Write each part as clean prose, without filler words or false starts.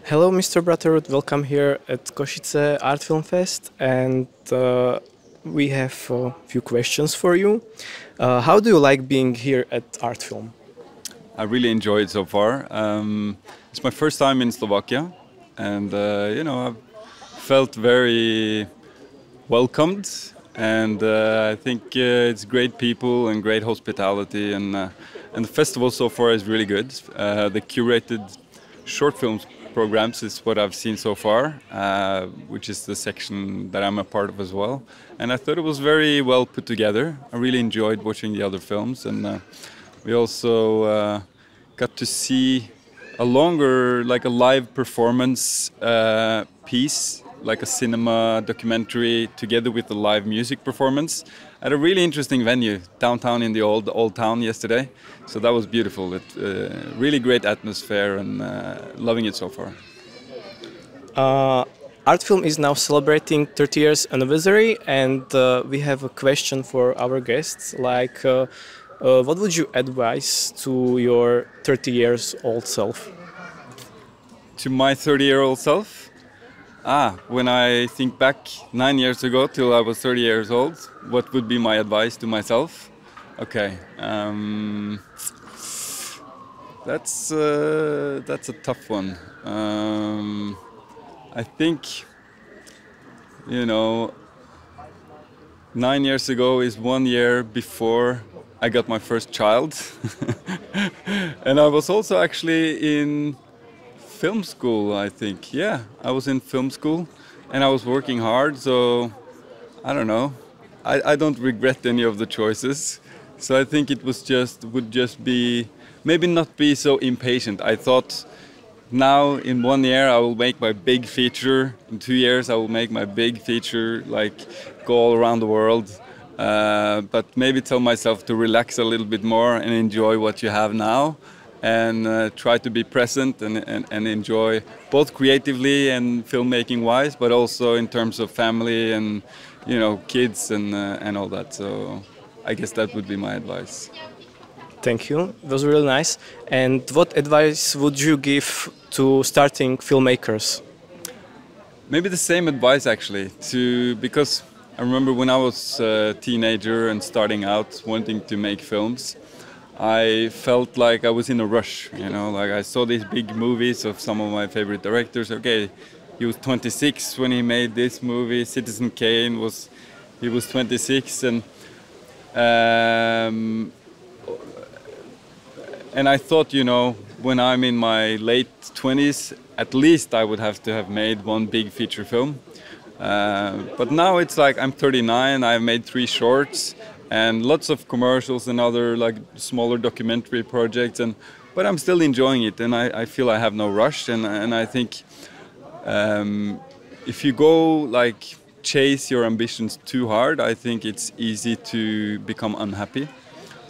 Hello, Mr. Bratterud. Welcome here at Košice Art Film Fest, and we have a few questions for you. How do you like being here at Art Film? I really enjoy it so far. It's my first time in Slovakia, and I've felt very welcomed, and I think it's great people and great hospitality, and the festival so far is really good. The curated short films programs is what I've seen so far, which is the section that I'm a part of as well. And I thought it was very well put together. I really enjoyed watching the other films, and we also got to see a longer, like a live performance piece, like a cinema documentary together with the live music performance at a really interesting venue downtown in the old town yesterday. So that was beautiful. It really great atmosphere, and loving it so far. Art Film is now celebrating 30 years anniversary, and we have a question for our guests. What would you advise to your 30 years old self? To my 30-year-old self? When I think back 9 years ago till I was 30 years old, what would be my advice to myself? Okay, that's a tough one. I think, 9 years ago is 1 year before I got my first child. And I was also actually in film school, I think. Yeah, I was in film school and I was working hard, so I don't know. I don't regret any of the choices. So I think it would just be, maybe not be so impatient. I thought now in 1 year I will make my big feature, in 2 years I will make my big feature, like go all around the world. But maybe tell myself to relax a little bit more and enjoy what you have now, and try to be present and enjoy both creatively and filmmaking wise, but also in terms of family and kids and all that. So I guess that would be my advice. Thank you. It was really nice. And what advice would you give to starting filmmakers? Maybe the same advice actually, because I remember when I was a teenager and starting out wanting to make films, I felt like I was in a rush, like I saw these big movies of some of my favorite directors. Okay, he was 26 when he made this movie, Citizen Kane he was 26, and I thought, when I'm in my late 20s, at least I would have to have made one big feature film. But now it's like I'm 39, I've made 3 shorts and lots of commercials and other like smaller documentary projects, but I'm still enjoying it, and I feel I have no rush, and I think if you go like chase your ambitions too hard, I think it's easy to become unhappy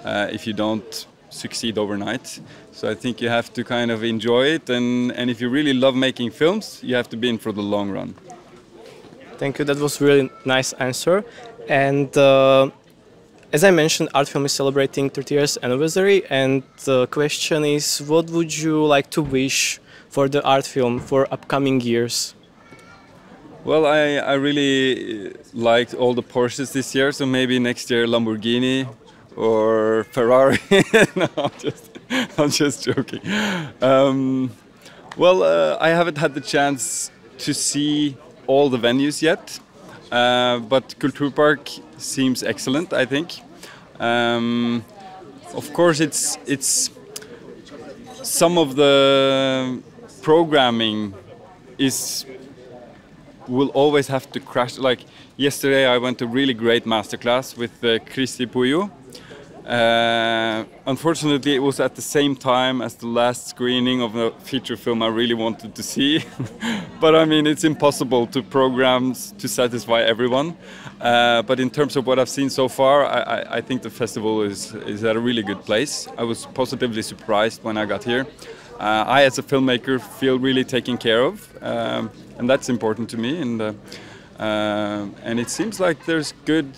if you don't succeed overnight. So I think you have to kind of enjoy it, and if you really love making films, you have to be in for the long run. Thank you. That was a really nice answer. And as I mentioned, Art Film is celebrating 30 years anniversary, and the question is, what would you like to wish for the Art Film for upcoming years? Well, I really liked all the Porsches this year, so maybe next year Lamborghini or Ferrari. No, I'm just joking. I haven't had the chance to see all the venues yet, but Kulturpark seems excellent, I think. Of course, it's some of the programming will always have to crash. Like yesterday, I went to a really great masterclass with Kristi Puyo. Unfortunately, it was at the same time as the last screening of a feature film I really wanted to see. But I mean, it's impossible to program to satisfy everyone. But in terms of what I've seen so far, I think the festival is at a really good place. I was positively surprised when I got here. I, as a filmmaker, feel really taken care of, and that's important to me. And it seems like there's good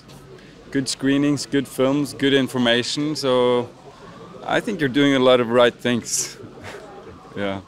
screenings, good films, good information. So I think you're doing a lot of right things. Yeah.